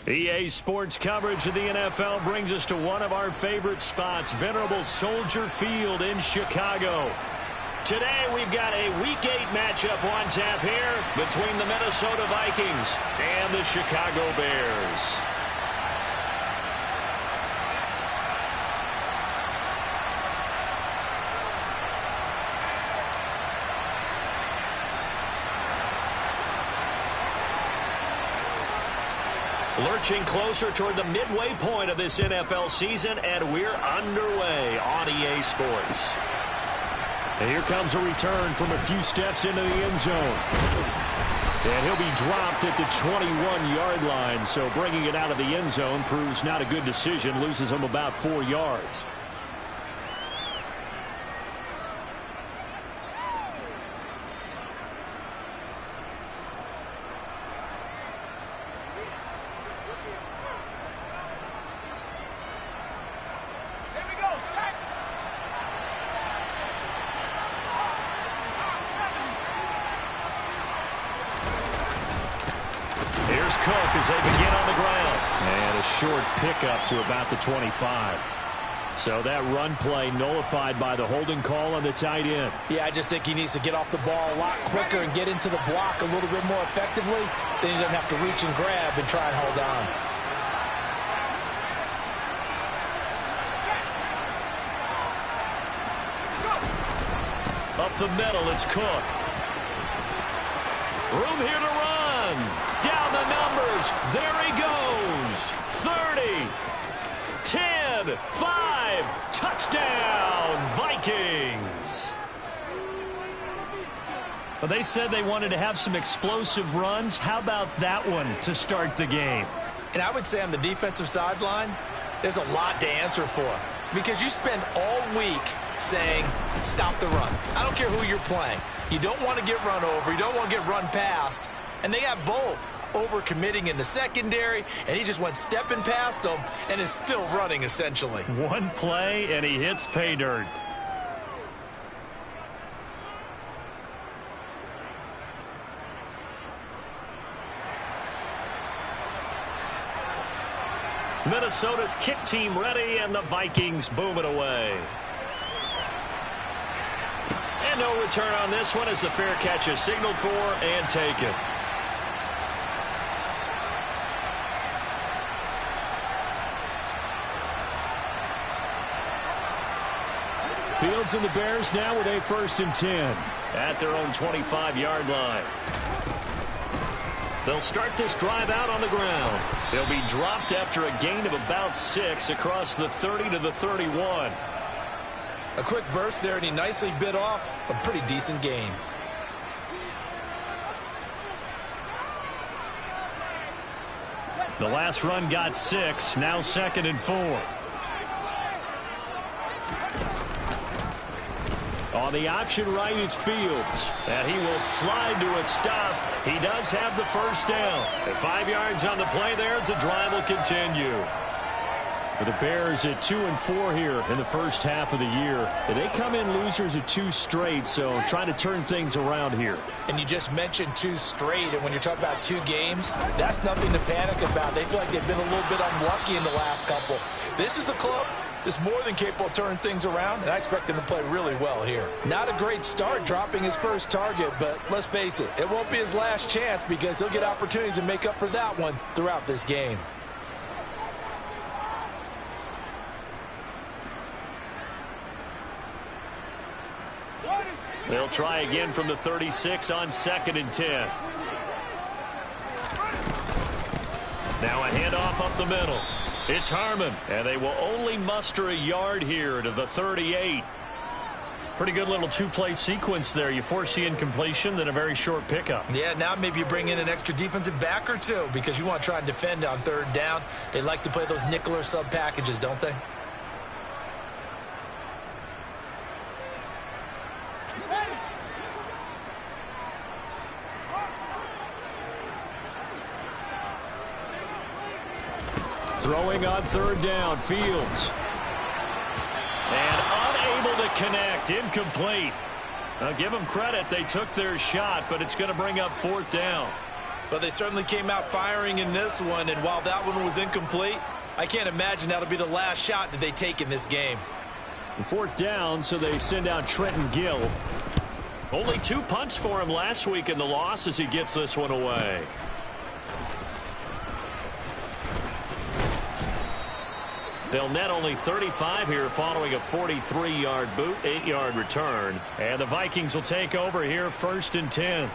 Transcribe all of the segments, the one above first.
EA Sports coverage of the NFL brings us to one of our favorite spots, venerable Soldier Field in Chicago. Today we've got a Week 8 matchup on tap here between the Minnesota Vikings and the Chicago Bears. Lurching closer toward the midway point of this NFL season, and we're underway on EA Sports. And here comes a return from a few steps into the end zone. And he'll be dropped at the 21-yard line, so bringing it out of the end zone proves not a good decision, loses him about 4 yards. Cook as they begin on the ground. And a short pickup to about the 25. So that run play nullified by the holding call on the tight end. Yeah, I just think he needs to get off the ball a lot quicker and get into the block a little bit more effectively. Then he doesn't have to reach and grab and try and hold on. Up the middle, it's Cook. Room here to run. Down the numbers. There he goes. 30, 10, 5. Touchdown, Vikings. Well, they said they wanted to have some explosive runs. How about that one to start the game? And I would say on the defensive sideline, there's a lot to answer for. Because you spend all week saying, stop the run. I don't care who you're playing. You don't want to get run over. You don't want to get run past. And they have both. Over-committing in the secondary, and he just went stepping past them and is still running, essentially. One play, and he hits pay dirt. Minnesota's kick team ready, and the Vikings boom it away. And no return on this one as the fair catch is signaled for and taken. Fields and the Bears now with a 1st and 10 at their own 25-yard line. They'll start this drive out on the ground. They'll be dropped after a gain of about 6 across the 30 to the 31. A quick burst there, and he nicely bit off a pretty decent gain. The last run got 6, now 2nd and 4. On the option right is Fields. And he will slide to a stop. He does have the first down. And 5 yards on the play there as the drive will continue. For the Bears at 2-4 here in the first half of the year. And they come in losers at 2 straight, so trying to turn things around here. And you just mentioned 2 straight, and when you're talking about 2 games, that's nothing to panic about. They feel like they've been a little bit unlucky in the last couple. This is a club is more than capable of turning things around, and I expect him to play really well here. Not a great start dropping his first target, but let's face it, it won't be his last chance because he'll get opportunities to make up for that one throughout this game. They'll try again from the 36 on 2nd and 10. Now a handoff up the middle. It's Harmon, and they will only muster a yard here to the 38. Pretty good little 2-play sequence there. You force the incompletion, then a very short pickup. Yeah, now maybe you bring in an extra defensive back or 2 because you want to try and defend on 3rd down. They like to play those nickel or sub packages, don't they? Throwing on 3rd down, Fields. And unable to connect, incomplete. Now give them credit, they took their shot, but it's going to bring up 4th down. Well, they certainly came out firing in this one, and while that one was incomplete, I can't imagine that'll be the last shot that they take in this game. 4th down, so they send out Trenton Gill. Only 2 punts for him last week in the loss as he gets this one away. They'll net only 35 here following a 43-yard boot, 8-yard return. And the Vikings will take over here 1st and 10.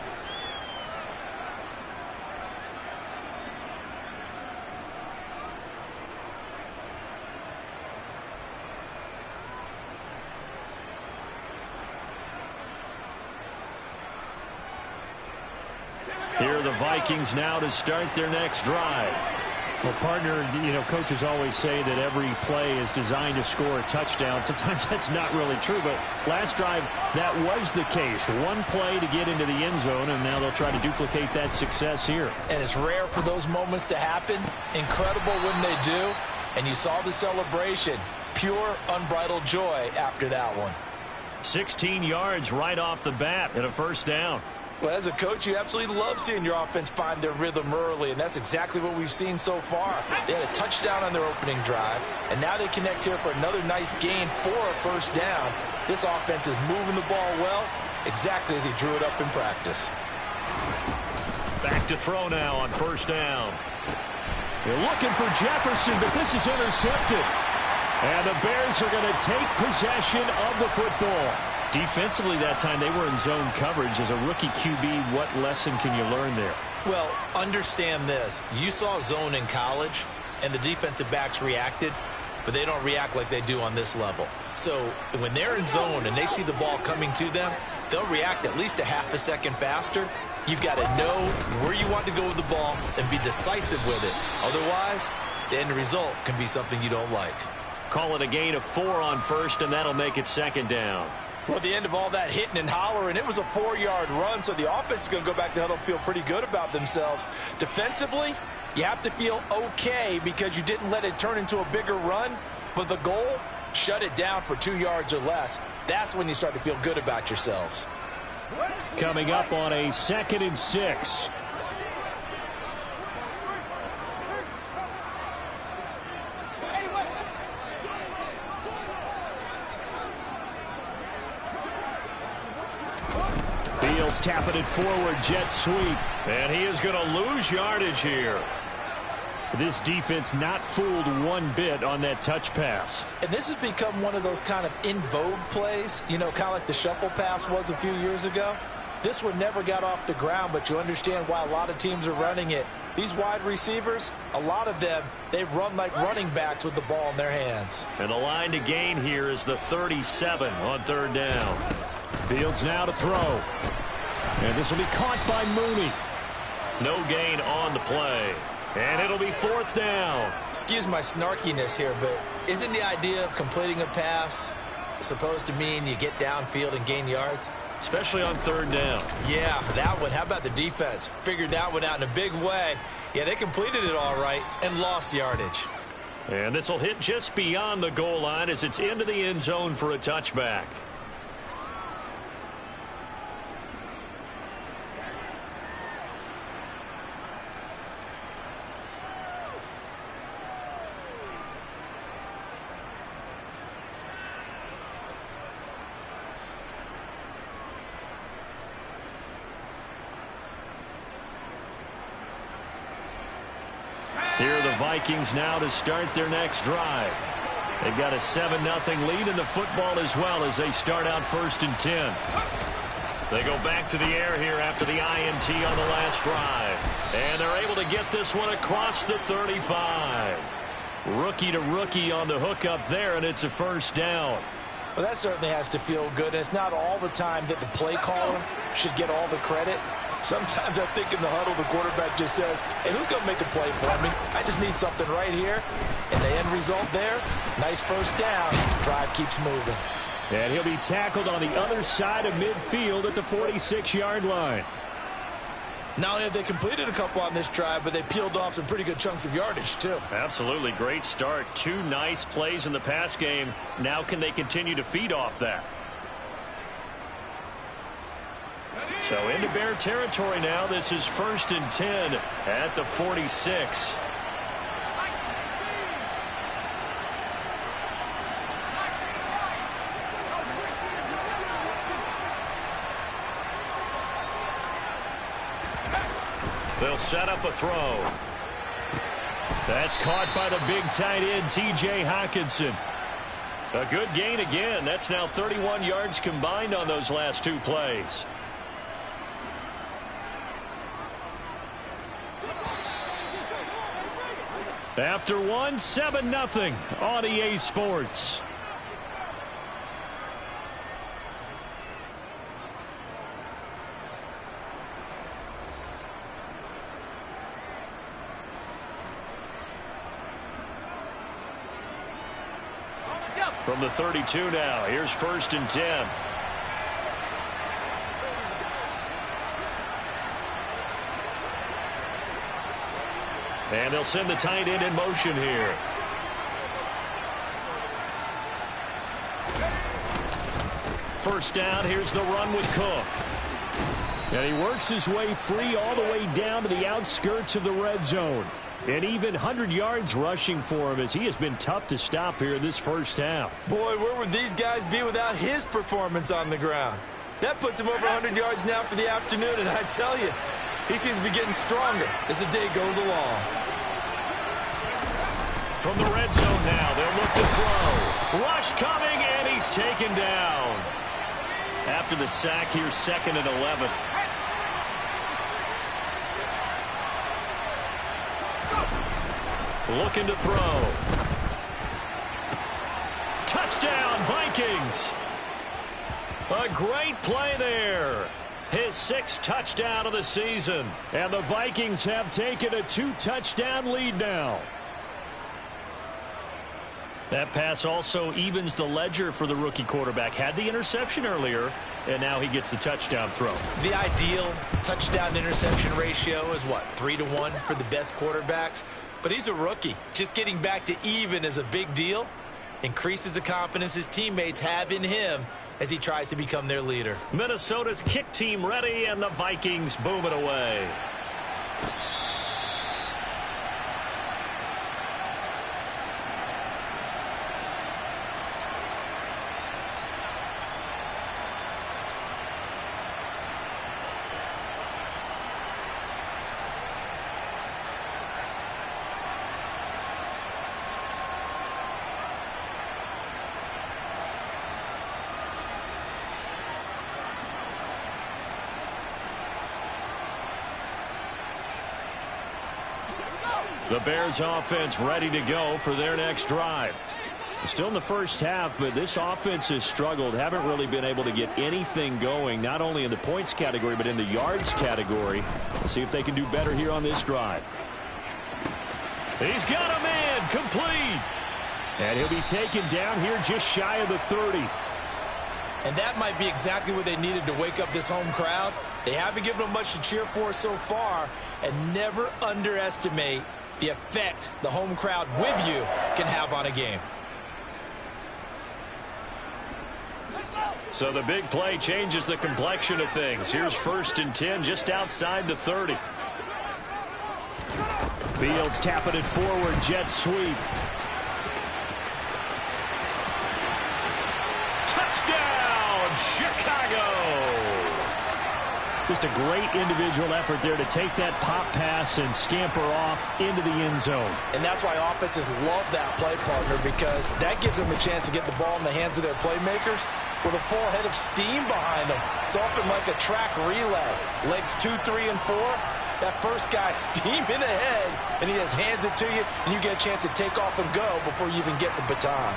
Here are the Vikings now to start their next drive. Well, partner, coaches always say that every play is designed to score a touchdown. Sometimes that's not really true, but last drive, that was the case. One play to get into the end zone, and now they'll try to duplicate that success here. And it's rare for those moments to happen. Incredible when they do. And you saw the celebration. Pure, unbridled joy after that one. 16 yards right off the bat and a 1st down. Well, as a coach, you absolutely love seeing your offense find their rhythm early, and that's exactly what we've seen so far. They had a touchdown on their opening drive, and now they connect here for another nice gain for a 1st down. This offense is moving the ball well, exactly as he drew it up in practice. Back to throw now on 1st down. They're looking for Jefferson, but this is intercepted. And the Bears are going to take possession of the football. Defensively that time, they were in zone coverage. As a rookie QB, what lesson can you learn there? Well, understand this. You saw zone in college, and the defensive backs reacted, but they don't react like they do on this level. So when they're in zone and they see the ball coming to them, they'll react at least a half a second faster. You've got to know where you want to go with the ball and be decisive with it. Otherwise, the end result can be something you don't like. Call it a gain of 4 on 1st, and that'll make it 2nd down. Well, at the end of all that hitting and hollering, it was a 4-yard run, so the offense is going to go back to huddle and feel pretty good about themselves. Defensively, you have to feel okay because you didn't let it turn into a bigger run, but the goal, shut it down for 2 yards or less. That's when you start to feel good about yourselves. Coming up on a 2nd and 6. Fields tapping it forward, jet sweep. And he is going to lose yardage here. This defense not fooled one bit on that touch pass. And this has become one of those kind of in vogue plays, kind of like the shuffle pass was a few years ago. This one never got off the ground, but you understand why a lot of teams are running it. These wide receivers, a lot of them, they've run like running backs with the ball in their hands. And the line to gain here is the 37 on 3rd down. Fields now to throw. And this will be caught by Mooney. No gain on the play. And it'll be 4th down. Excuse my snarkiness here, but isn't the idea of completing a pass supposed to mean you get downfield and gain yards? Especially on 3rd down. Yeah, that one. How about the defense? Figured that one out in a big way. Yeah, they completed it all right and lost yardage. And this will hit just beyond the goal line as it's into the end zone for a touchback. Here are the Vikings now to start their next drive. They've got a 7-0 lead in the football as well as they start out 1st and 10. They go back to the air here after the INT on the last drive. And they're able to get this one across the 35. Rookie to rookie on the hook up there, and it's a 1st down. Well, that certainly has to feel good. And it's not all the time that the play caller should get all the credit. Sometimes I think in the huddle, the quarterback just says, hey, who's going to make a play for me? I just need something right here. And the end result there, nice 1st down. Drive keeps moving. And he'll be tackled on the other side of midfield at the 46-yard line. Not only have they completed a couple on this drive, but they peeled off some pretty good chunks of yardage, too. Absolutely. Great start. 2 nice plays in the pass game. Now can they continue to feed off that? So into Bear territory now. This is 1st and 10 at the 46. They'll set up a throw. That's caught by the big tight end, T.J. Hockenson. A good gain again. That's now 31 yards combined on those last 2 plays. After one, 7-0 on EA Sports. From the 32 now, here's 1st and 10. And they'll send the tight end in motion here. First down, here's the run with Cook. And he works his way free all the way down to the outskirts of the red zone. And even 100 yards rushing for him, as he has been tough to stop here this first half. Boy, where would these guys be without his performance on the ground? That puts him over 100 yards now for the afternoon, and I tell you, he seems to be getting stronger as the day goes along. From the red zone now, they'll look to throw. Rush coming, and he's taken down. After the sack, here's 2nd and 11. Looking to throw. Touchdown, Vikings. A great play there. His 6th touchdown of the season. And the Vikings have taken a 2-touchdown lead now. That pass also evens the ledger for the rookie quarterback. Had the interception earlier, and now he gets the touchdown throw. The ideal touchdown-interception ratio is what, 3-to-1 for the best quarterbacks? But he's a rookie. Just getting back to even is a big deal. Increases the confidence his teammates have in him as he tries to become their leader. Minnesota's kick team ready, and the Vikings boom it away. The Bears offense ready to go for their next drive. Still in the first half, but this offense has struggled. Haven't really been able to get anything going, not only in the points category, but in the yards category. Let's see if they can do better here on this drive. He's got a man complete. And he'll be taken down here just shy of the 30. And that might be exactly what they needed to wake up this home crowd. They haven't given them much to cheer for so far, and never underestimate the effect the home crowd with you can have on a game. So the big play changes the complexion of things. Here's 1st and 10 just outside the 30. Fields tapping it forward, jet sweep. Touchdown, Chicago! Just a great individual effort there to take that pop pass and scamper off into the end zone. And that's why offenses love that play, partner, because that gives them a chance to get the ball in the hands of their playmakers with a full head of steam behind them. It's often like a track relay. Legs 2, 3, and 4. That first guy steaming ahead, and he just hands it to you, and you get a chance to take off and go before you even get the baton.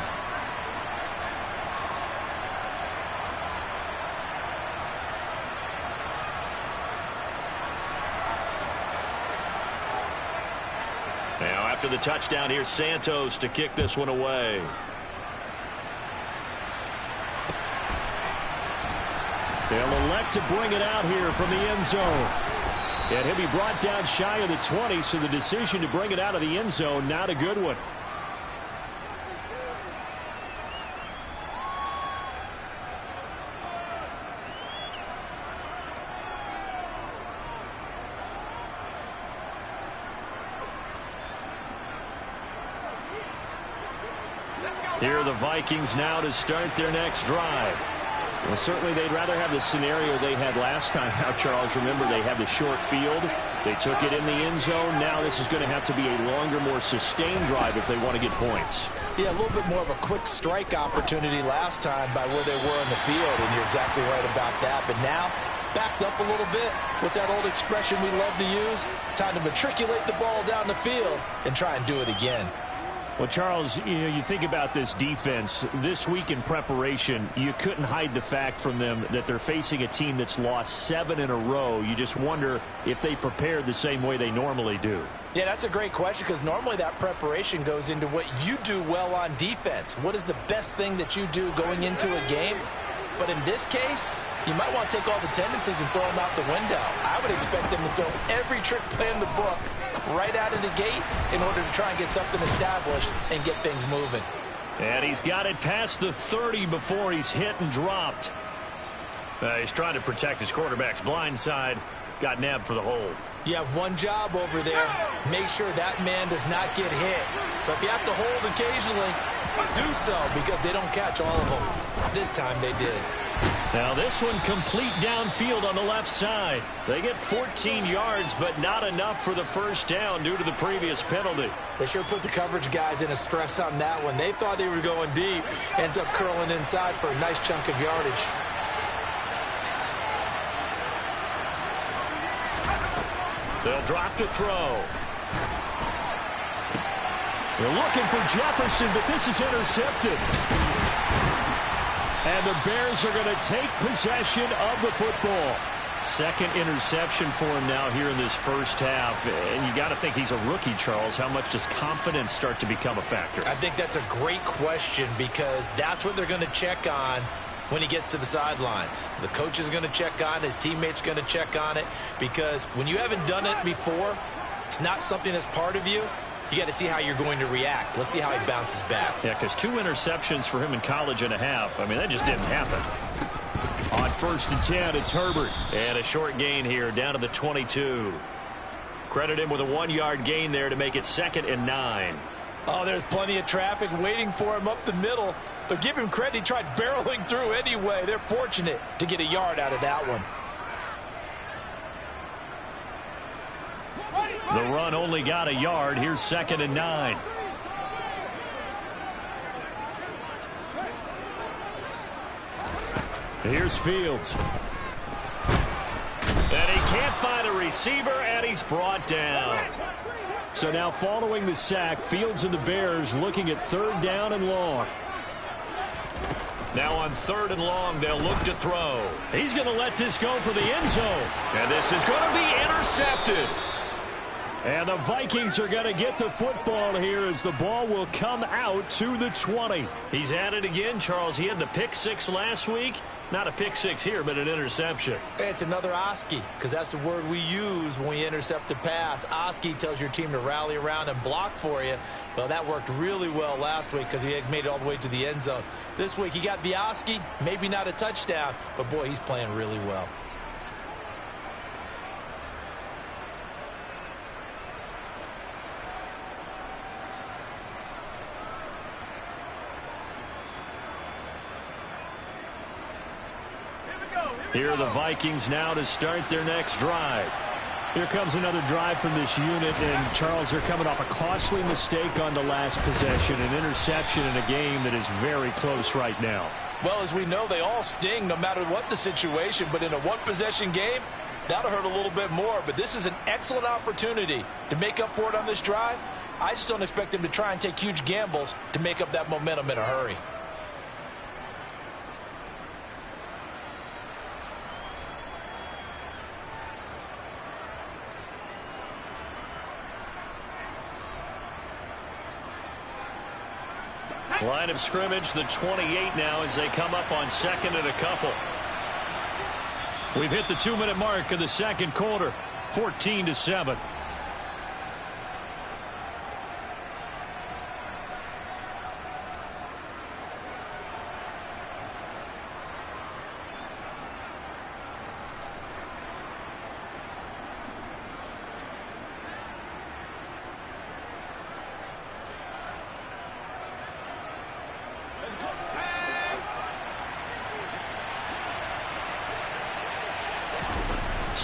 Now after the touchdown, here's Santos to kick this one away. They'll elect to bring it out here from the end zone. And he'll be brought down shy of the 20, so the decision to bring it out of the end zone, not a good one. Here are the Vikings now to start their next drive. Well, certainly they'd rather have the scenario they had last time. Now, Charles, remember, they had the short field. They took it in the end zone. Now this is going to have to be a longer, more sustained drive if they want to get points. Yeah, a little bit more of a quick strike opportunity last time by where they were in the field, and you're exactly right about that. But now, backed up a little bit. What's that old expression we love to use? Time to matriculate the ball down the field and try and do it again. Well, Charles, you think about this defense. This week in preparation, you couldn't hide the fact from them that they're facing a team that's lost 7 in a row. You just wonder if they prepared the same way they normally do. Yeah, that's a great question, because normally that preparation goes into what you do well on defense. What is the best thing that you do going into a game? But in this case, you might want to take all the tendencies and throw them out the window. I would expect them to throw every trick play in the book right out of the gate in order to try and get something established and get things moving. And he's got it past the 30 before he's hit and dropped. He's trying to protect his quarterback's blind side. Got nabbed for the hold. You have one job over there. Make sure that man does not get hit. So if you have to hold occasionally, do so, because they don't catch all of them. This time they did. Now this one complete downfield on the left side. They get 14 yards, but not enough for the first down due to the previous penalty. They sure put the coverage guys in a stress on that one. They thought they were going deep. Ends up curling inside for a nice chunk of yardage. They'll drop to throw. They're looking for Jefferson, but this is intercepted. And the Bears are going to take possession of the football. Second interception for him now here in this first half. And you got to think he's a rookie, Charles. How much does confidence start to become a factor? I think that's a great question, because that's what they're going to check on when he gets to the sidelines. The coach is going to check on it. His teammates are going to check on it, because when you haven't done it before, it's not something that's part of you. You got to see how you're going to react. Let's see how he bounces back. Yeah, because 2 interceptions for him in college and a half. I mean, that just didn't happen. On 1st and 10, it's Herbert. And a short gain here, down to the 22. Credit him with a 1-yard gain there to make it 2nd and 9. Oh, there's plenty of traffic waiting for him up the middle. But give him credit, he tried barreling through anyway. They're fortunate to get a yard out of that one. The run only got a yard. Here's 2nd and 9. Here's Fields. And he can't find a receiver, and he's brought down. So now following the sack, Fields and the Bears looking at 3rd down and long. Now on 3rd and long, they'll look to throw. He's going to let this go for the end zone. And this is going to be intercepted. And the Vikings are going to get the football here as the ball will come out to the 20. He's at it again, Charles. He had the pick 6 last week. Not a pick 6 here, but an interception. It's another Oski, because that's the word we use when we intercept a pass. Oski tells your team to rally around and block for you. Well, that worked really well last week because he had made it all the way to the end zone. This week he got the Oski, maybe not a touchdown, but boy, he's playing really well. Here are the Vikings now to start their next drive. Here comes another drive from this unit, and Charles, they're coming off a costly mistake on the last possession, an interception in a game that is very close right now. Well, as we know, they all sting no matter what the situation, but in a one-possession game, that'll hurt a little bit more. But this is an excellent opportunity to make up for it on this drive. I just don't expect them to try and take huge gambles to make up that momentum in a hurry. Line of scrimmage, the 28 now as they come up on 2nd and a couple. We've hit the 2-minute mark of the second quarter, 14-7.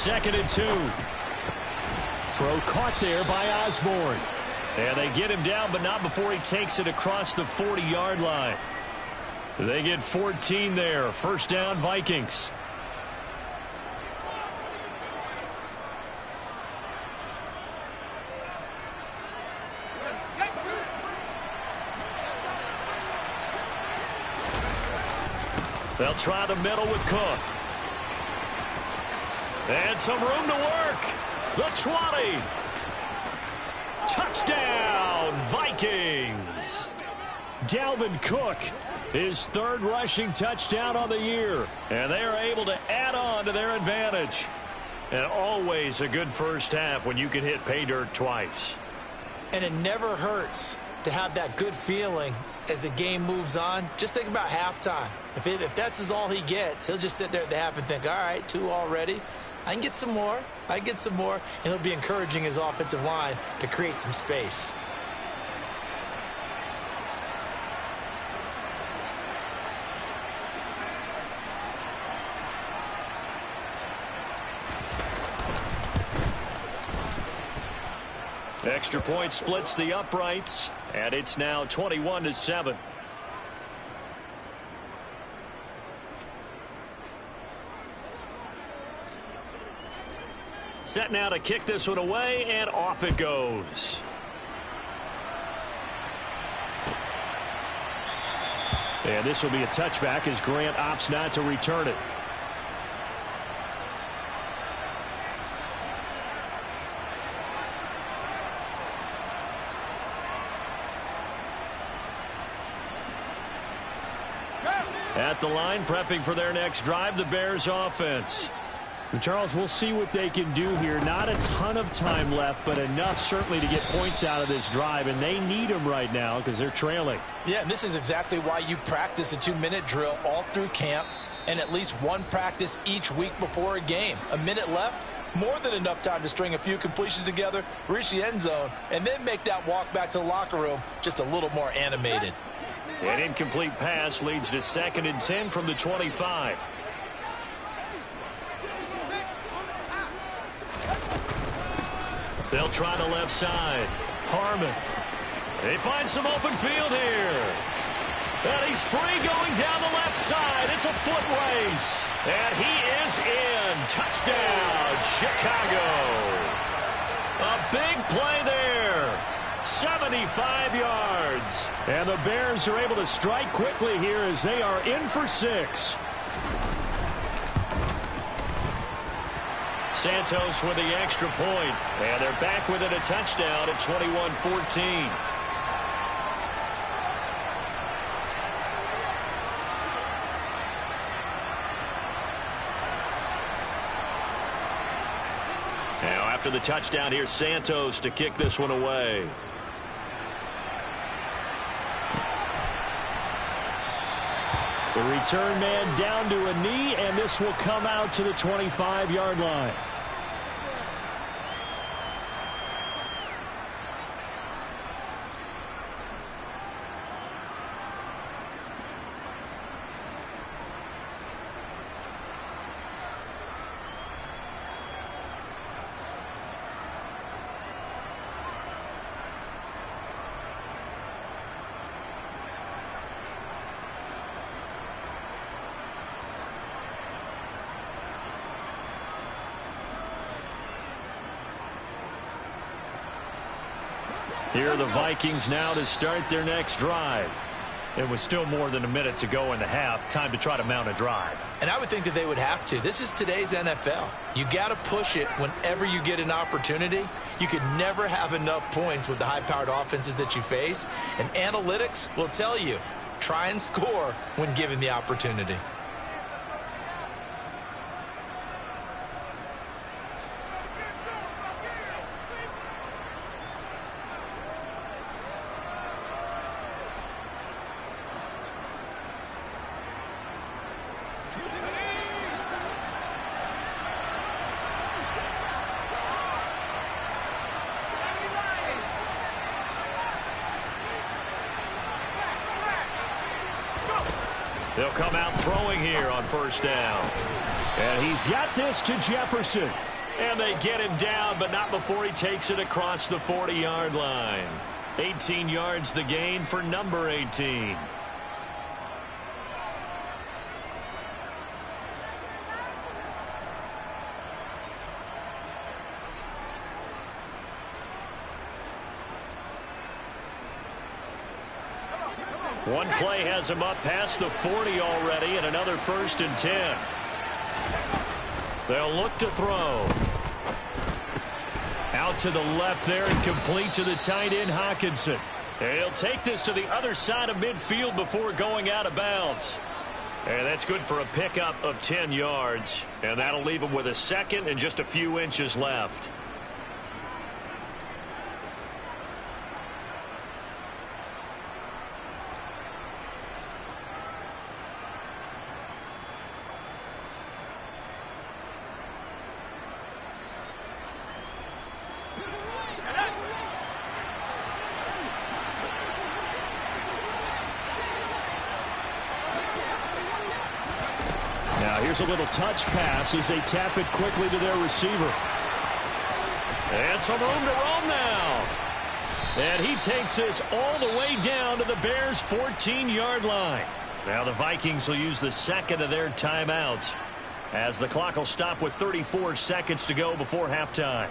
2nd and 2. Throw caught there by Osborne. And they get him down, but not before he takes it across the 40-yard line. They get 14 there. First down, Vikings. They'll try the middle with Cook. And some room to work. The 20. Touchdown, Vikings. Dalvin Cook, his 3rd rushing touchdown on the year. And they are able to add on to their advantage. And always a good first half when you can hit pay dirt twice. And it never hurts to have that good feeling as the game moves on. Just think about halftime. If that's all he gets, he'll just sit there at the half and think, all right, 2 already. I can get some more. I can get some more. And he'll be encouraging his offensive line to create some space. Extra point splits the uprights, and it's now 21-7. Set now to kick this one away, and off it goes. And this will be a touchback as Grant opts not to return it. At the line, prepping for their next drive, the Bears offense. And Charles, we'll see what they can do here. Not a ton of time left, but enough certainly to get points out of this drive, and they need them right now because they're trailing. Yeah, and this is exactly why you practice a 2-minute drill all through camp and at least one practice each week before a game. A minute left, more than enough time to string a few completions together, reach the end zone, and then make that walk back to the locker room just a little more animated. An incomplete pass leads to 2nd and 10 from the 25. They'll try the left side. Harmon. They find some open field here. And he's free going down the left side. It's a foot race. And he is in. Touchdown, Chicago. A big play there. 75 yards. And the Bears are able to strike quickly here as they are in for 6. Santos with the extra point. And they're back within a touchdown at 21-14. Now after the touchdown, here's Santos to kick this one away. The return man down to a knee, and this will come out to the 25-yard line. Here are the Vikings now to start their next drive. It was still more than a minute to go in the half. Time to try to mount a drive. And I would think that they would have to. This is today's NFL. You got to push it whenever you get an opportunity. You could never have enough points with the high-powered offenses that you face. And analytics will tell you, try and score when given the opportunity. They'll come out throwing here on first down. And he's got this to Jefferson. And they get him down, but not before he takes it across the 40-yard line. 18 yards the gain for number 18. One play has him up past the 40 already, and another 1st and 10. They'll look to throw. Out to the left there and complete to the tight end, Hockenson. And he'll take this to the other side of midfield before going out of bounds. And that's good for a pickup of 10 yards. And that'll leave him with a 2nd and just a few inches left. Here's a little touch pass as they tap it quickly to their receiver. And some room to roam now. And he takes this all the way down to the Bears' 14-yard line. Now the Vikings will use the 2nd of their timeouts as the clock will stop with 34 seconds to go before halftime.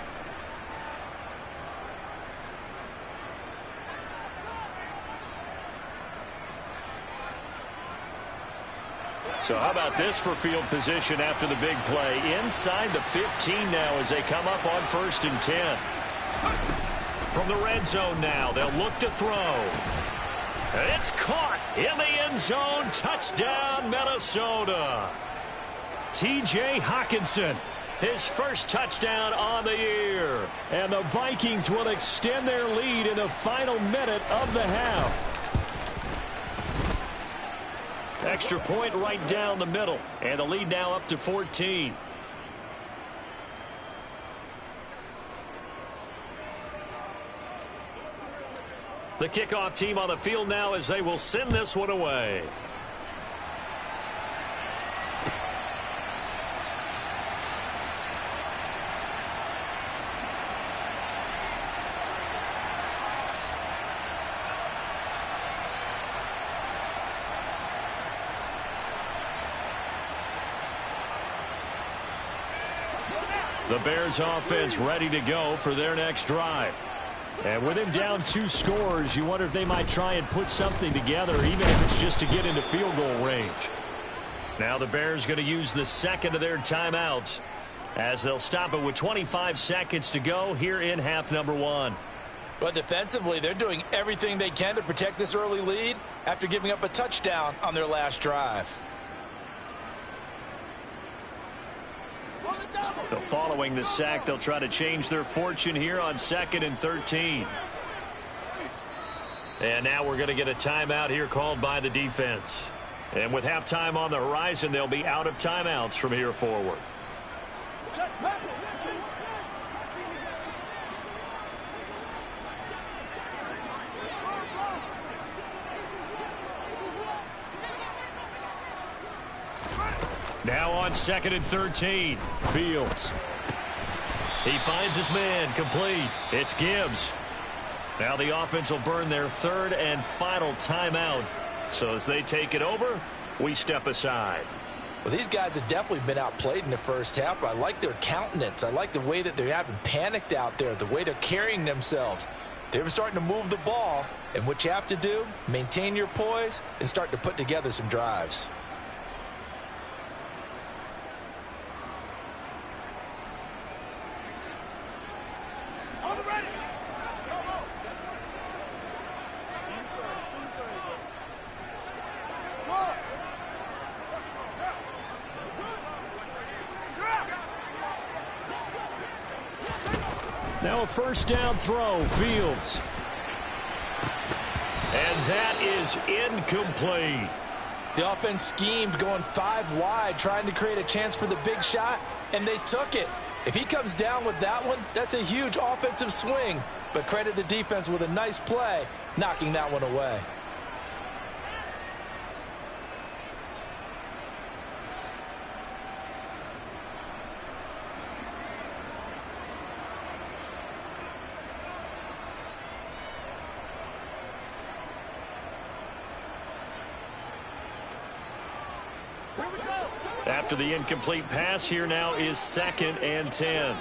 So how about this for field position after the big play? Inside the 15 now as they come up on 1st and 10. From the red zone now, they'll look to throw. It's caught in the end zone. Touchdown, Minnesota. T.J. Hockenson, his first touchdown on the year. And the Vikings will extend their lead in the final minute of the half. Extra point right down the middle. And the lead now up to 14. The kickoff team on the field now as they will send this one away. The Bears offense ready to go for their next drive. And with him down 2 scores, you wonder if they might try and put something together, even if it's just to get into field goal range. Now the Bears going to use the 2nd of their timeouts as they'll stop it with 25 seconds to go here in half number 1. But defensively, they're doing everything they can to protect this early lead after giving up a touchdown on their last drive. So following the sack, they'll try to change their fortune here on 2nd and 13. And now we're going to get a timeout here called by the defense. And with halftime on the horizon, they'll be out of timeouts from here forward. Now on 2nd and 13. Fields. He finds his man complete. It's Gibbs. Now the offense will burn their 3rd and final timeout. So as they take it over, we step aside. Well, these guys have definitely been outplayed in the first half. I like their countenance. I like the way that they haven't panicked out there, the way they're carrying themselves. They're starting to move the ball, and what you have to do, maintain your poise and start to put together some drives. Now a 1st down throw, Fields. And that is incomplete. The offense schemed going 5 wide, trying to create a chance for the big shot, and they took it. If he comes down with that one, that's a huge offensive swing. But credit the defense with a nice play, knocking that one away. After the incomplete pass, here now is 2nd and 10.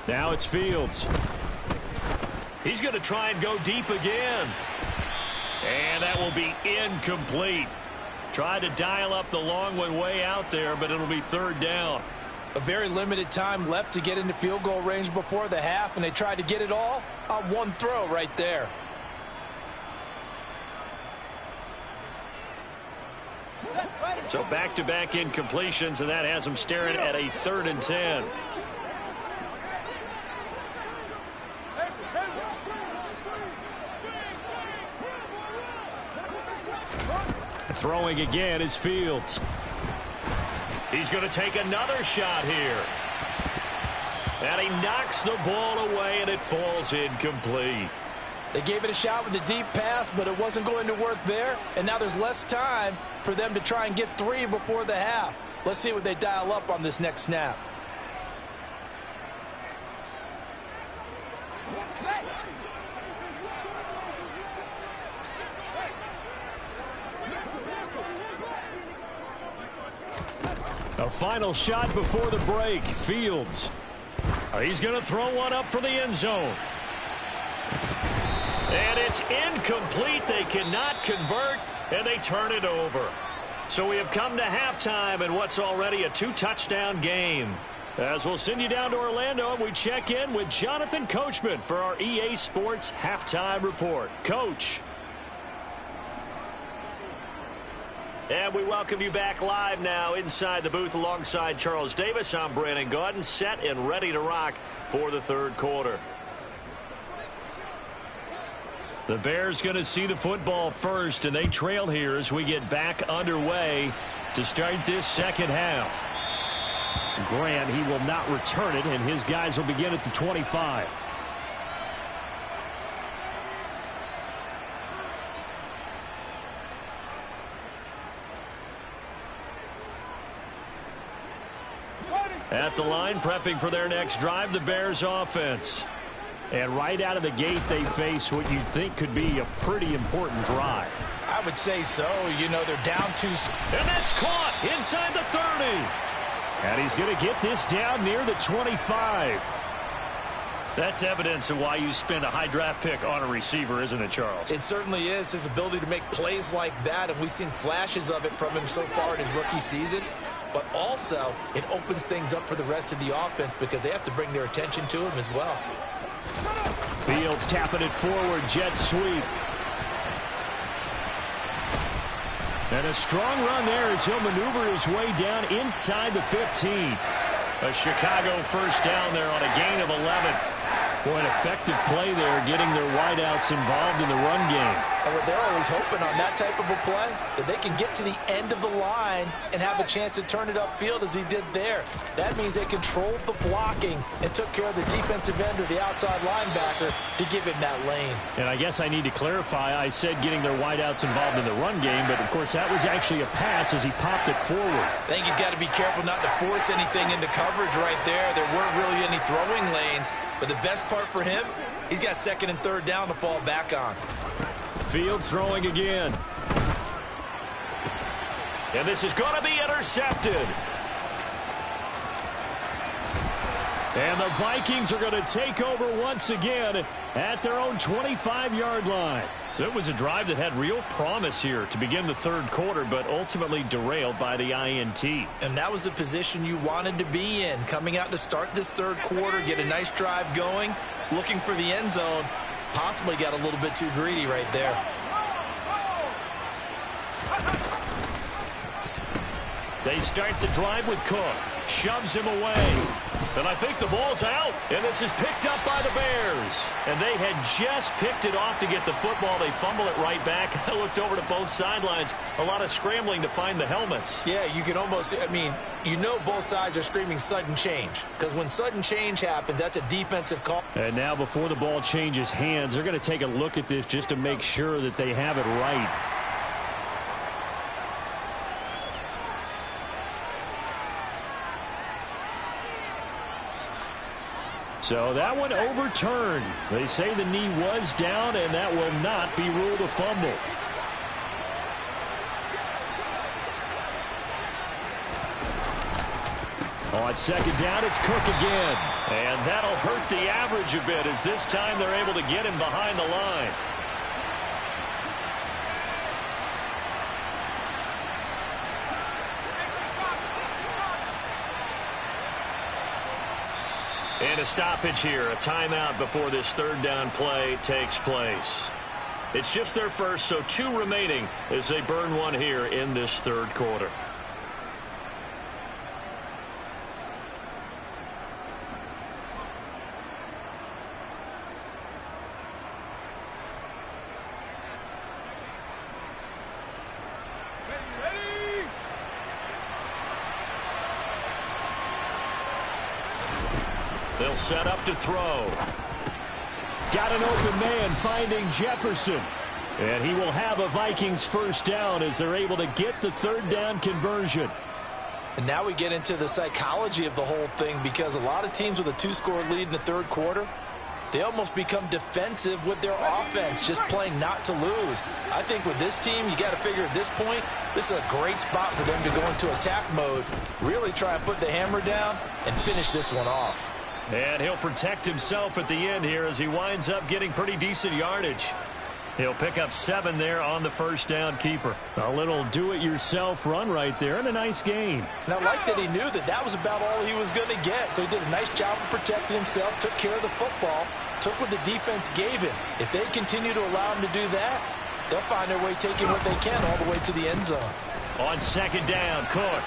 Now it's Fields. He's going to try and go deep again. And that will be incomplete. Tried to dial up the long one way out there, but it'll be 3rd down. A very limited time left to get into field goal range before the half, and they tried to get it all on one throw right there. So back-to-back incompletions, and that has them staring at a 3rd and 10. Throwing again is Fields. He's going to take another shot here. And he knocks the ball away, and it falls incomplete. They gave it a shot with a deep pass, but it wasn't going to work there. And now there's less time for them to try and get 3 before the half. Let's see what they dial up on this next snap. A final shot before the break. Fields. He's going to throw one up for the end zone. And it's incomplete. They cannot convert, and they turn it over. So we have come to halftime in what's already a 2-touchdown game. As we'll send you down to Orlando, and we check in with Jonathan Coachman for our EA Sports Halftime Report. Coach. And we welcome you back live now inside the booth alongside Charles Davis. I'm Brandon Gaudin, set and ready to rock for the 3rd quarter. The Bears going to see the football first, and they trail here as we get back underway to start this 2nd half. Grant, he will not return it, and his guys will begin at the 25. At the line, prepping for their next drive, the Bears offense. And right out of the gate, they face what you think could be a pretty important drive. I would say so. You know, they're down 2. And that's caught inside the 30. And he's going to get this down near the 25. That's evidence of why you spend a high draft pick on a receiver, isn't it, Charles? It certainly is. His ability to make plays like that, and we've seen flashes of it from him so far in his rookie season. But also, it opens things up for the rest of the offense because they have to bring their attention to him as well. Fields tapping it forward, jet sweep. And a strong run there as he'll maneuver his way down inside the 15. A Chicago 1st down there on a gain of 11. Boy, an effective play there, getting their wideouts involved in the run game. And what they're always hoping on that type of a play, that they can get to the end of the line and have a chance to turn it upfield as he did there. That means they controlled the blocking and took care of the defensive end or the outside linebacker to give him that lane. And I guess I need to clarify, I said getting their wideouts involved in the run game, but of course that was actually a pass as he popped it forward. I think he's got to be careful not to force anything into coverage right there. There weren't really any throwing lanes, but the best part for him, he's got 2nd and 3rd down to fall back on. Fields throwing again. And this is going to be intercepted. And the Vikings are going to take over once again at their own 25-yard line. So it was a drive that had real promise here to begin the 3rd quarter, but ultimately derailed by the INT. And that was the position you wanted to be in, coming out to start this 3rd quarter, get a nice drive going, looking for the end zone. Possibly got a little bit too greedy right there. They start the drive with Cook. Shoves him away. And I think the ball's out. And this is picked up by the Bears. And they had just picked it off to get the football. They fumble it right back. I looked over to both sidelines. A lot of scrambling to find the helmets. Yeah, you can almost, I mean, you know both sides are screaming sudden change. Because when sudden change happens, that's a defensive call. And now before the ball changes hands, they're going to take a look at this just to make sure that they have it right. So that one overturned. They say the knee was down, and that will not be ruled a fumble. On second down, it's Cook again. And that'll hurt the average a bit, as this time they're able to get him behind the line. And a stoppage here, a timeout before this third down play takes place. It's just their first, so 2 remaining as they burn one here in this third quarter. They'll set up to throw. Got an open man finding Jefferson. And he will have a Vikings first down as they're able to get the third down conversion. And now we get into the psychology of the whole thing, because a lot of teams with a 2-score lead in the third quarter, they almost become defensive with their offense, just playing not to lose. I think with this team, you got to figure at this point, this is a great spot for them to go into attack mode, really try and put the hammer down and finish this one off. And he'll protect himself at the end here as he winds up getting pretty decent yardage. He'll pick up 7 there on the first down keeper. A little do-it-yourself run right there, and a nice gain. And I like that he knew that that was about all he was going to get. So he did a nice job of protecting himself, took care of the football, took what the defense gave him. If they continue to allow him to do that, they'll find their way taking what they can all the way to the end zone. On second down, Cook.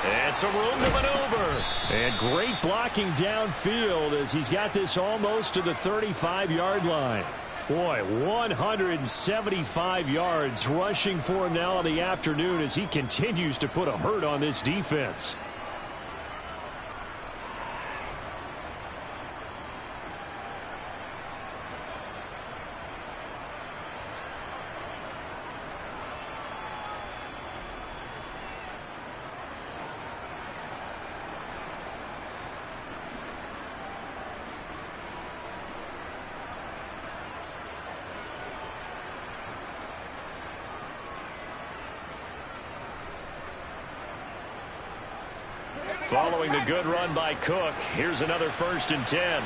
And some room to maneuver. And great blocking downfield as he's got this almost to the 35-yard line. Boy, 175 yards rushing for him now in the afternoon as he continues to put a hurt on this defense. Following the good run by Cook, here's another 1st and 10.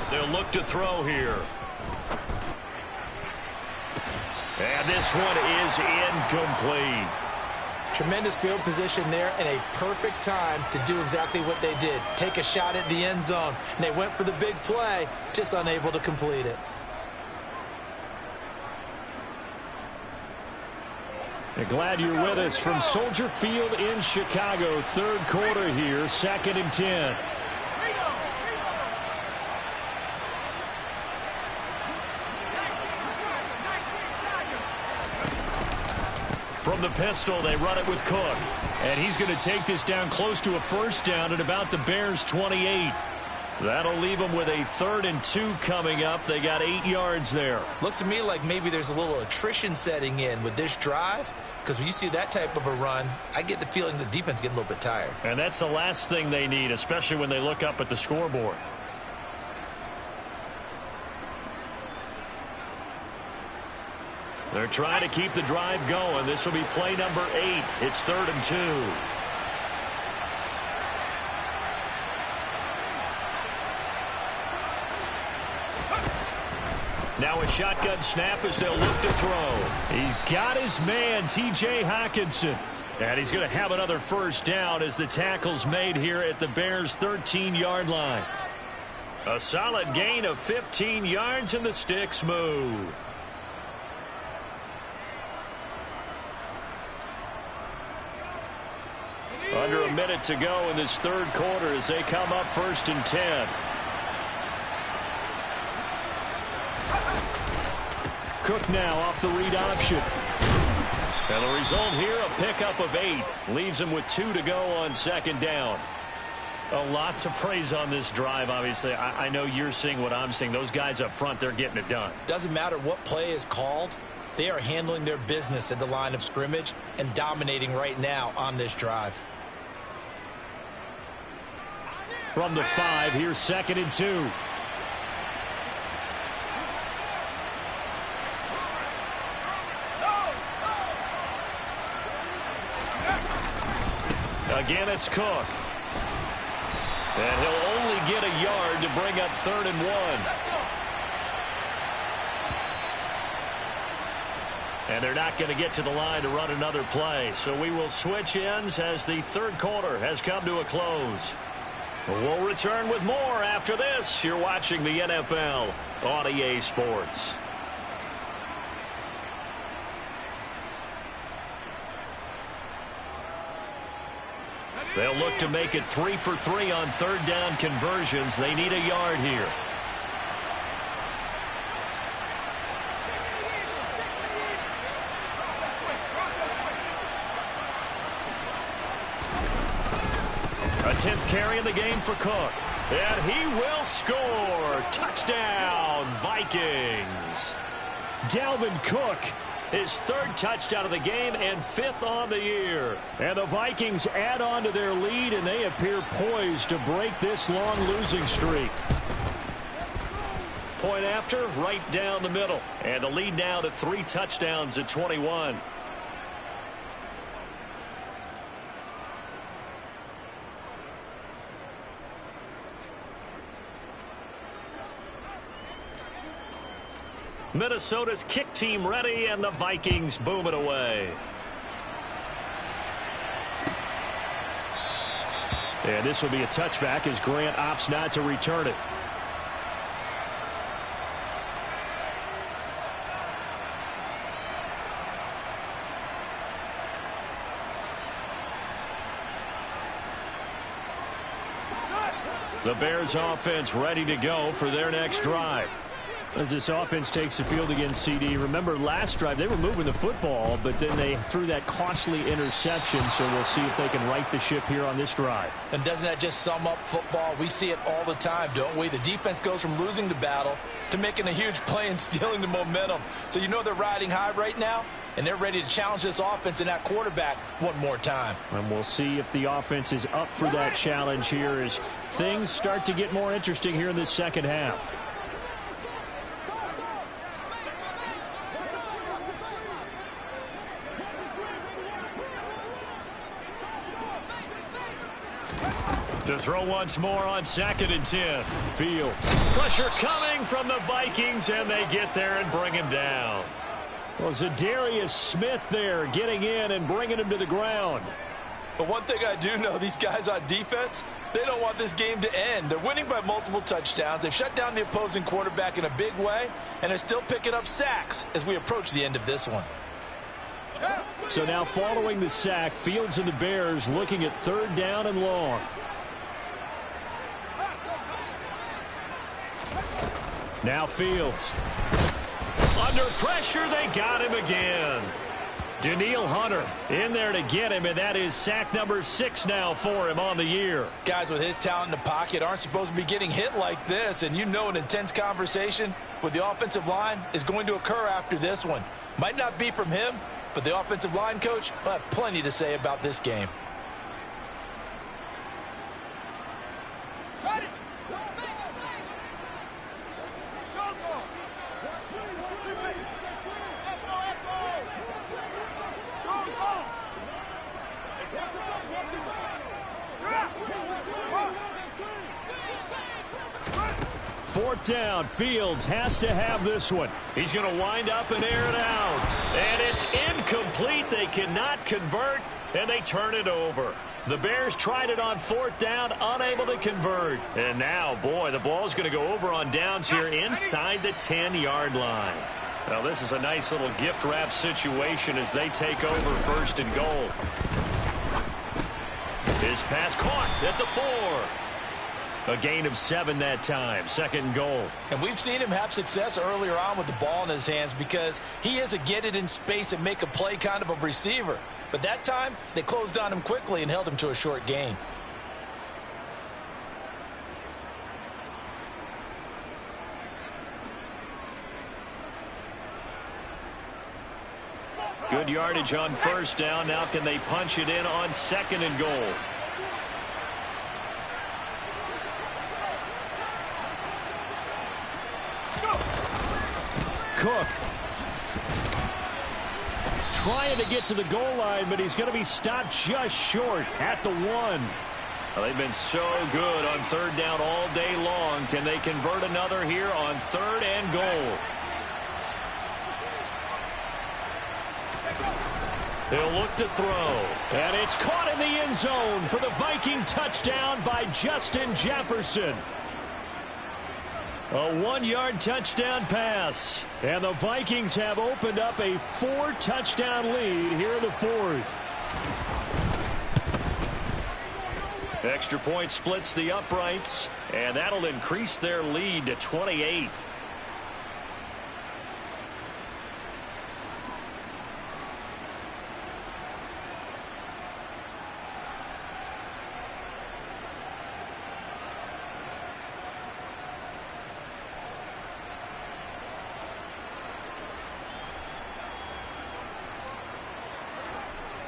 They'll look to throw here. And this one is incomplete. Tremendous field position there and a perfect time to do exactly what they did. Take a shot at the end zone. And they went for the big play, just unable to complete it. Glad you're with us from Soldier Field in Chicago. Third quarter here, 2nd and 10. From the pistol, they run it with Cook. And he's going to take this down close to a first down at about the Bears' 28. That'll leave them with a 3rd and 2 coming up. They got 8 yards there. Looks to me like maybe there's a little attrition setting in with this drive, because when you see that type of a run, I get the feeling the defense getting a little bit tired. And that's the last thing they need, especially when they look up at the scoreboard. They're trying to keep the drive going. This will be play number 8. It's 3rd and 2. Now a shotgun snap as they'll look to throw. He's got his man, T.J. Hockenson. And he's going to have another first down as the tackle's made here at the Bears' 13-yard line. A solid gain of 15 yards, and the sticks move. Under a minute to go in this third quarter as they come up 1st and 10. Cook now off the read option. And the result here, a pickup of 8. Leaves him with 2 to go on 2nd down. A lot to praise on this drive, obviously. I know you're seeing what I'm seeing. Those guys up front, they're getting it done. Doesn't matter what play is called. They are handling their business at the line of scrimmage and dominating right now on this drive. From the 5, here's 2nd and 2. Again, it's Cook. And he'll only get a yard to bring up 3rd and 1. And they're not going to get to the line to run another play. So we will switch ends as the 3rd quarter has come to a close. We'll return with more after this. You're watching the NFL on EA Sports. They'll look to make it 3 for 3 on 3rd down conversions. They need a yard here. A 10th carry in the game for Cook. And he will score. Touchdown, Vikings. Dalvin Cook, his 3rd touchdown of the game and 5th on the year. And the Vikings add on to their lead, and they appear poised to break this long losing streak. Point after, right down the middle. And the lead now to 3 touchdowns at 21. Minnesota's kick team ready, and the Vikings boom it away. And this will be a touchback as Grant opts not to return it. The Bears offense ready to go for their next drive. As this offense takes the field against CD, remember last drive they were moving the football, but then they threw that costly interception, so we'll see if they can right the ship here on this drive. And doesn't that just sum up football? We see it all the time, don't we? The defense goes from losing the battle to making a huge play and stealing the momentum. So you know they're riding high right now, and they're ready to challenge this offense and that quarterback one more time. And we'll see if the offense is up for that challenge here as things start to get more interesting here in this second half. To throw once more on 2nd and 10. Fields. Pressure coming from the Vikings, and they get there and bring him down. Well, Zadarius Smith there getting in and bringing him to the ground. But one thing I do know, these guys on defense, they don't want this game to end. They're winning by multiple touchdowns. They've shut down the opposing quarterback in a big way, and they're still picking up sacks as we approach the end of this one. So now following the sack, Fields and the Bears looking at 3rd down and long. Now Fields. Under pressure, they got him again. Danielle Hunter in there to get him, and that is sack number 6 now for him on the year. Guys with his talent in the pocket aren't supposed to be getting hit like this, and you know an intense conversation with the offensive line is going to occur after this one. Might not be from him, but the offensive line coach will have plenty to say about this game. Ready. 4th down. Fields has to have this one. He's going to wind up and air it out. And it's incomplete. They cannot convert, and they turn it over. The Bears tried it on 4th down, unable to convert. And now, boy, the ball's going to go over on downs here inside the 10-yard line. Well, this is a nice little gift wrap situation as they take over 1st and goal. His pass caught at the 4. A gain of 7 that time. 2nd and goal. And we've seen him have success earlier on with the ball in his hands because he is a get it in space and make a play kind of a receiver. But that time, they closed on him quickly and held him to a short gain. Good yardage on first down. Now can they punch it in on 2nd and goal? Cook trying to get to the goal line, but he's going to be stopped just short at the 1. Well, they've been so good on 3rd down all day long. Can they convert another here on 3rd and goal? They'll look to throw. And it's caught in the end zone for the Viking touchdown by Justin Jefferson. A 1-yard touchdown pass. And the Vikings have opened up a 4-touchdown lead here in the 4th. Extra point splits the uprights. And that'll increase their lead to 28.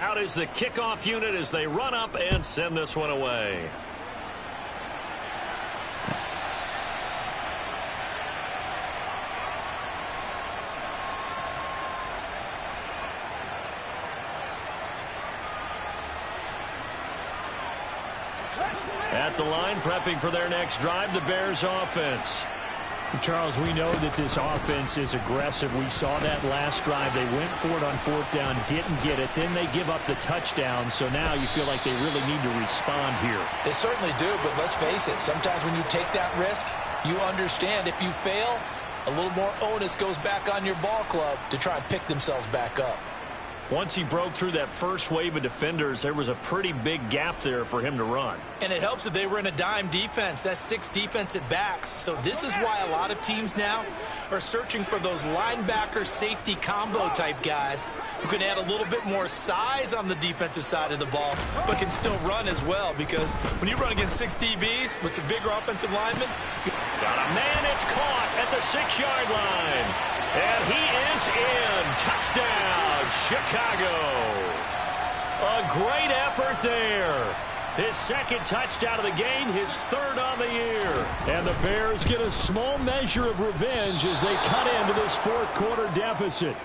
Out is the kickoff unit as they run up and send this one away. At the line, prepping for their next drive, the Bears offense. Charles, we know that this offense is aggressive. We saw that last drive. They went for it on 4th down, didn't get it. Then they give up the touchdown. So now you feel like they really need to respond here. They certainly do, but let's face it. Sometimes when you take that risk, you understand if you fail, a little more onus goes back on your ball club to try and pick themselves back up. Once he broke through that first wave of defenders, there was a pretty big gap there for him to run. And it helps that they were in a dime defense. That's 6 defensive backs. So this is why a lot of teams now are searching for those linebacker safety combo type guys who can add a little bit more size on the defensive side of the ball, but can still run as well, because when you run against 6 DBs with some bigger offensive linemen. Got a man, it's caught at the 6-yard line. And he is in. Touchdown, Chicago. A great effort there. His 2nd touchdown of the game, his 3rd on the year. And the Bears get a small measure of revenge as they cut into this 4th quarter deficit.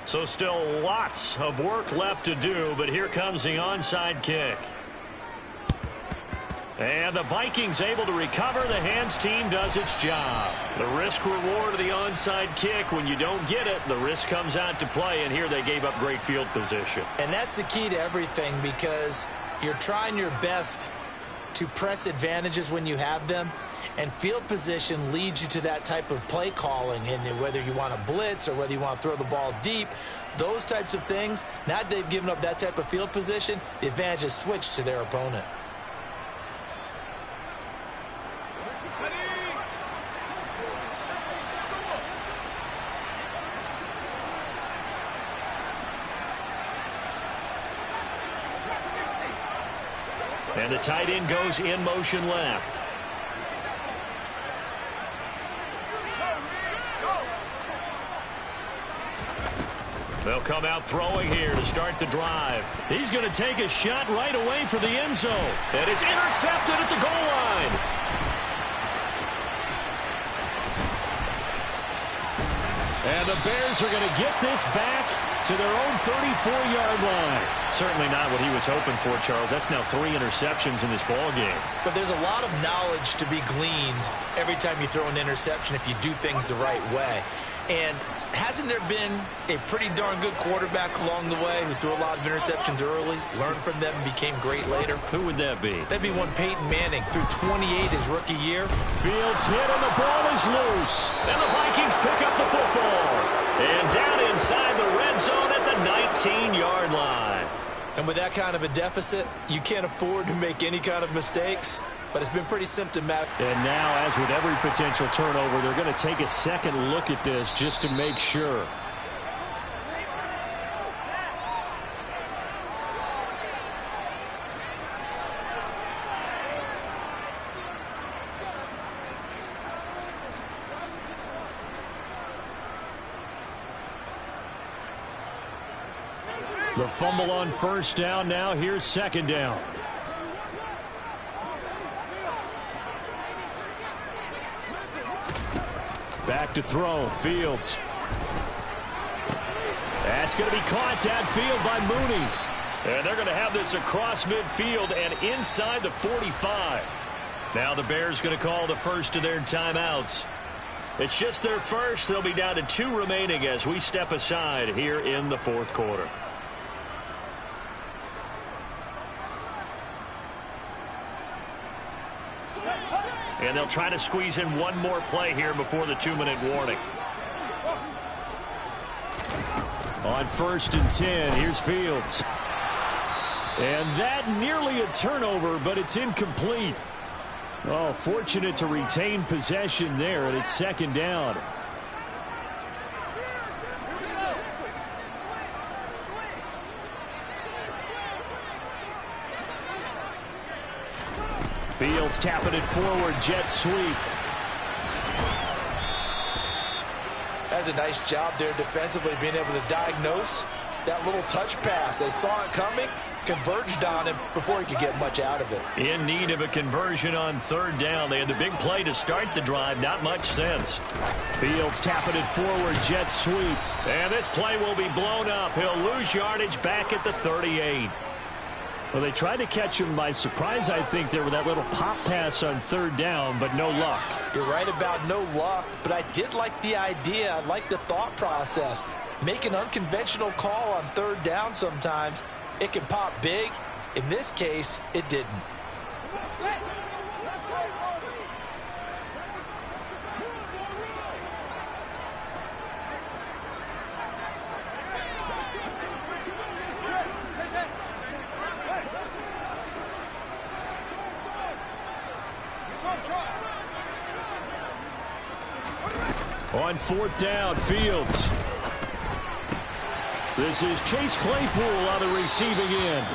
So still lots of work left to do, but here comes the onside kick. And the Vikings able to recover. The hands team does its job. The risk reward of the onside kick, when you don't get it, the risk comes out to play, and here they gave up great field position. And that's the key to everything, because you're trying your best to press advantages when you have them. And field position leads you to that type of play calling, and whether you want to blitz or whether you want to throw the ball deep, those types of things, now that they've given up that type of field position, the advantage is switched to their opponent. And the tight end goes in motion left. They'll come out throwing here to start the drive. He's going to take a shot right away for the end zone. And it's intercepted at the goal line. And the Bears are going to get this back to their own 34-yard line. Certainly not what he was hoping for, Charles. That's now 3 interceptions in this ball game. But there's a lot of knowledge to be gleaned every time you throw an interception if you do things the right way. And hasn't there been a pretty darn good quarterback along the way who threw a lot of interceptions early, learned from them, and became great later? Who would that be? That'd be one Peyton Manning, threw 28 his rookie year. Fields hit and the ball is loose. And the Vikings pick up the football. And down inside the red zone at the 19-yard line. And with that kind of a deficit, you can't afford to make any kind of mistakes. but it's been pretty symptomatic. And now, as with every potential turnover, they're going to take a second look at this just to make sure. The fumble on first down. Now here's second down. Back to throw. Fields. That's going to be caught downfield by Mooney. And they're going to have this across midfield and inside the 45. Now the Bears going to call the first of their timeouts. It's just their first. They'll be down to 2 remaining as we step aside here in the fourth quarter. And they'll try to squeeze in one more play here before the 2-minute warning. On first and 10, here's Fields. And that nearly a turnover, but it's incomplete. Oh, fortunate to retain possession there, and it's second down. Fields tapping it forward, jet sweep. That's a nice job there defensively, being able to diagnose that little touch pass. They saw it coming, converged on him before he could get much out of it. In need of a conversion on third down. They had the big play to start the drive. Not much sense. Fields tapping it forward, jet sweep. And this play will be blown up. He'll lose yardage back at the 38. Well, they tried to catch him by surprise, I think, there with that little pop pass on third down, but no luck. You're right about no luck, but I did like the idea. I like the thought process. Make an unconventional call on third down sometimes. It can pop big. In this case, it didn't. On fourth down, Fields. This is Chase Claypool on the receiving end.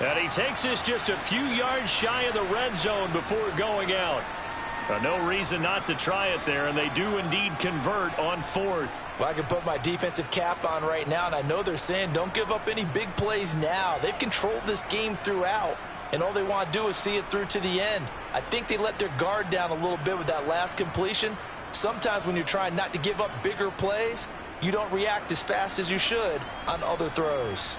And he takes this just a few yards shy of the red zone before going out. No reason not to try it there, and they do indeed convert on fourth. Well, I can put my defensive cap on right now, and I know they're saying don't give up any big plays now. They've controlled this game throughout, and all they want to do is see it through to the end. I think they let their guard down a little bit with that last completion. Sometimes when you're trying not to give up bigger plays, you don't react as fast as you should on other throws.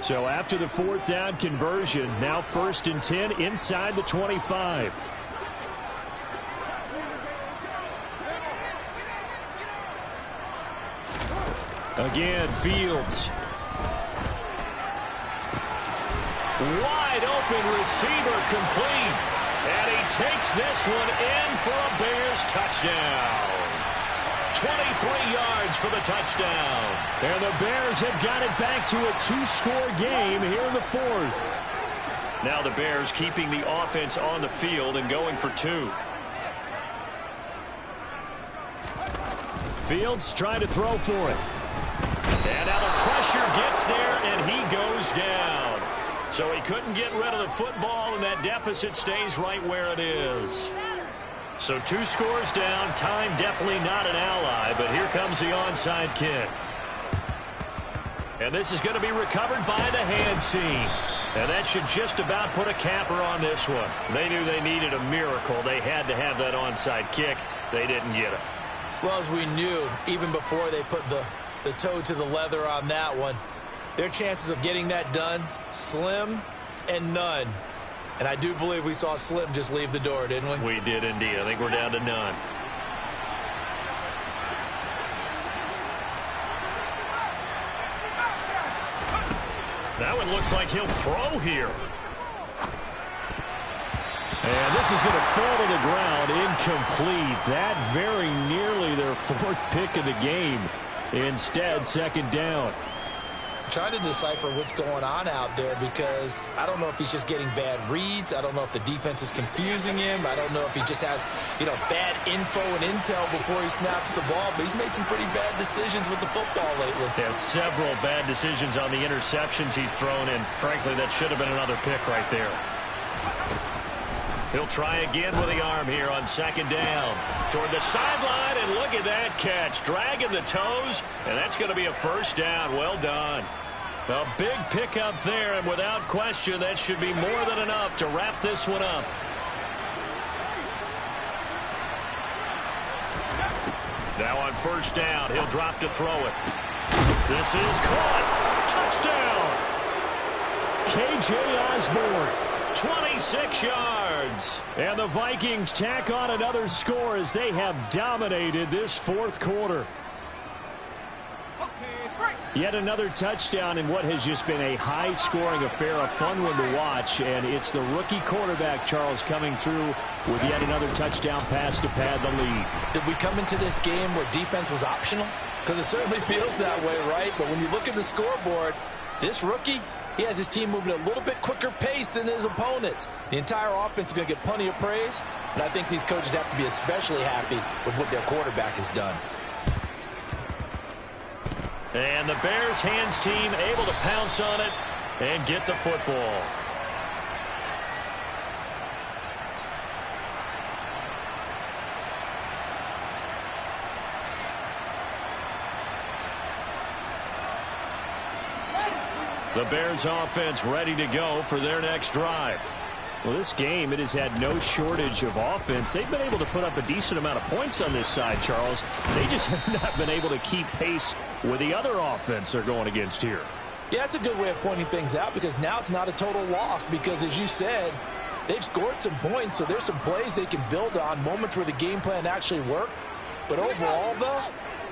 So after the fourth down conversion, now first and 10 inside the 25. Again, Fields. Wide open receiver complete. And he takes this one in for a Bears touchdown. 23 yards for the touchdown. And the Bears have got it back to a 2-score game here in the fourth. Now the Bears keeping the offense on the field and going for 2. Fields trying to throw for it. And now the pressure gets there, and he goes down. So he couldn't get rid of the football, and that deficit stays right where it is. So 2 scores down. Time definitely not an ally, but here comes the onside kick. And this is going to be recovered by the hands team. And that should just about put a capper on this one. They knew they needed a miracle. They had to have that onside kick. They didn't get it. Well, as we knew, even before they put the toe to the leather on that one, their chances of getting that done, slim and none. And I do believe we saw Slim just leave the door, didn't we? We did indeed. I think we're down to none. That one looks like he'll throw here. And this is going to fall to the ground, incomplete. That very nearly their 4th pick of the game. Instead, second down. trying to decipher what's going on out there, because I don't know if he's just getting bad reads. I don't know if the defense is confusing him. I don't know if he just has, bad info and intel before he snaps the ball. But he's made some pretty bad decisions with the football lately. Yeah, several bad decisions on the interceptions he's thrown, and frankly, that should have been another pick right there. He'll try again with the arm here on second down. Toward the sideline, and look at that catch. Dragging the toes, and that's going to be a first down. Well done. A big pickup there, and without question, that should be more than enough to wrap this one up. Now on first down, he'll drop to throw it. This is caught. Touchdown. K.J. Osborne. 26 yards. And the Vikings tack on another score as they have dominated this fourth quarter. Yet another touchdown in what has just been a high-scoring affair, a fun one to watch. And it's the rookie quarterback, Charles, coming through with yet another touchdown pass to pad the lead. Did we come into this game where defense was optional? Because it certainly feels that way, right? But when you look at the scoreboard, this rookie, he has his team moving at a little bit quicker pace than his opponents. The entire offense is going to get plenty of praise, and I think these coaches have to be especially happy with what their quarterback has done. And the Bears hands team able to pounce on it and get the football. The Bears offense ready to go for their next drive. Well, this game, it has had no shortage of offense. They've been able to put up a decent amount of points on this side, Charles. They just have not been able to keep pace with the other offense they're going against here. Yeah, that's a good way of pointing things out, because now it's not a total loss, because as you said, they've scored some points, so there's some plays they can build on, moments where the game plan actually worked. But overall, though,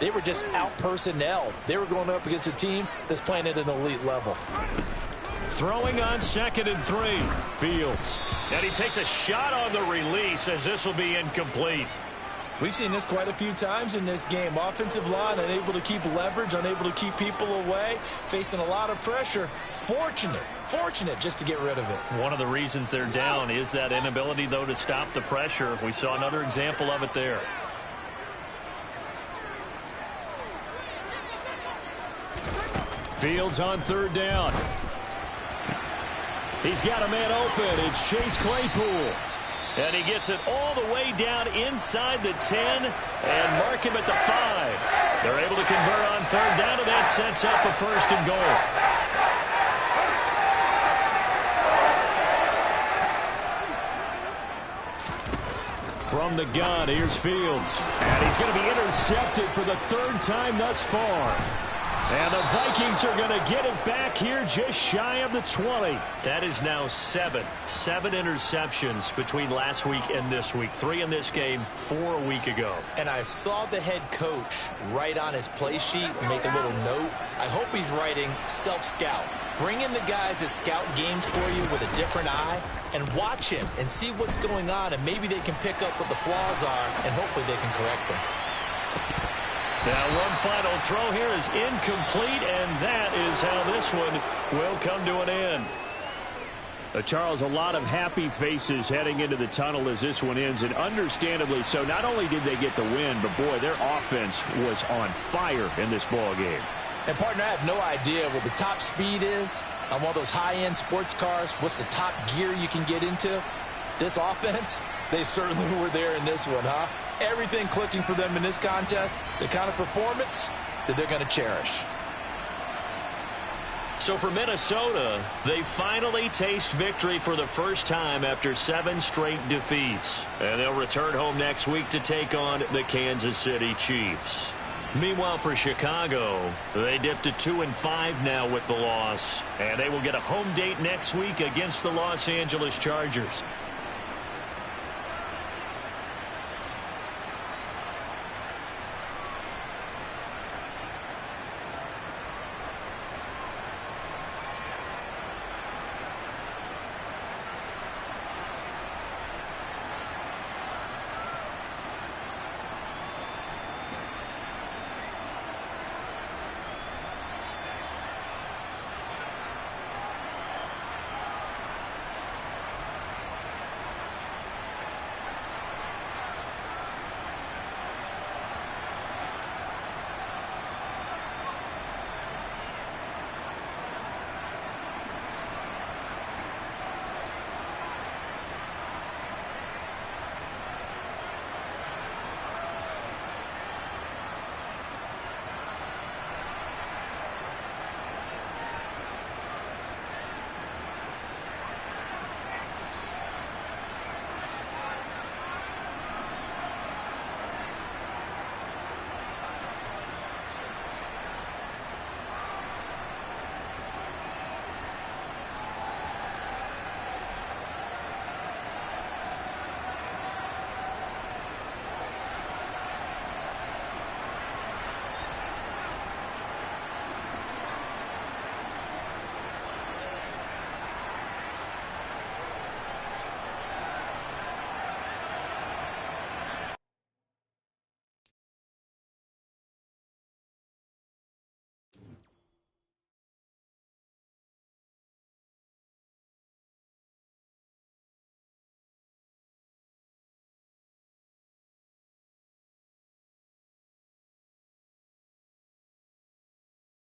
they were just out-personnel. They were going up against a team that's playing at an elite level. Throwing on 2nd and 3. Fields. And he takes a shot on the release as this will be incomplete. We've seen this quite a few times in this game. Offensive line unable to keep leverage, unable to keep people away, facing a lot of pressure. Fortunate just to get rid of it. One of the reasons they're down is that inability, though, to stop the pressure. We saw another example of it there. Fields on 3rd down. He's got a man open. It's Chase Claypool. And he gets it all the way down inside the 10 and mark him at the 5. They're able to convert on 3rd down, and that sets up a 1st and goal. From the gun, here's Fields. And he's going to be intercepted for the 3rd time thus far. And the Vikings are going to get it back here just shy of the 20. That is now 7 interceptions between last week and this week. 3 in this game, 4 a week ago. And I saw the head coach write on his play sheet and make a little note. I hope he's writing self-scout. Bring in the guys that scout games for you with a different eye and watch him and see what's going on, and maybe they can pick up what the flaws are, and hopefully they can correct them. Now one final throw here is incomplete, and that is how this one will come to an end. Charles, a lot of happy faces heading into the tunnel as this one ends, and understandably so. Not only did they get the win, but boy, their offense was on fire in this ball game. And partner, I have no idea what the top speed is on one of those high-end sports cars. What's the top gear you can get into? This offense, they certainly were there in this one, huh? Everything clicking for them in this contest, the kind of performance that they're going to cherish. So for Minnesota, they finally taste victory for the first time after 7 straight defeats. And they'll return home next week to take on the Kansas City Chiefs. Meanwhile, for Chicago, they dipped to 2-5 now with the loss. And they will get a home date next week against the Los Angeles Chargers.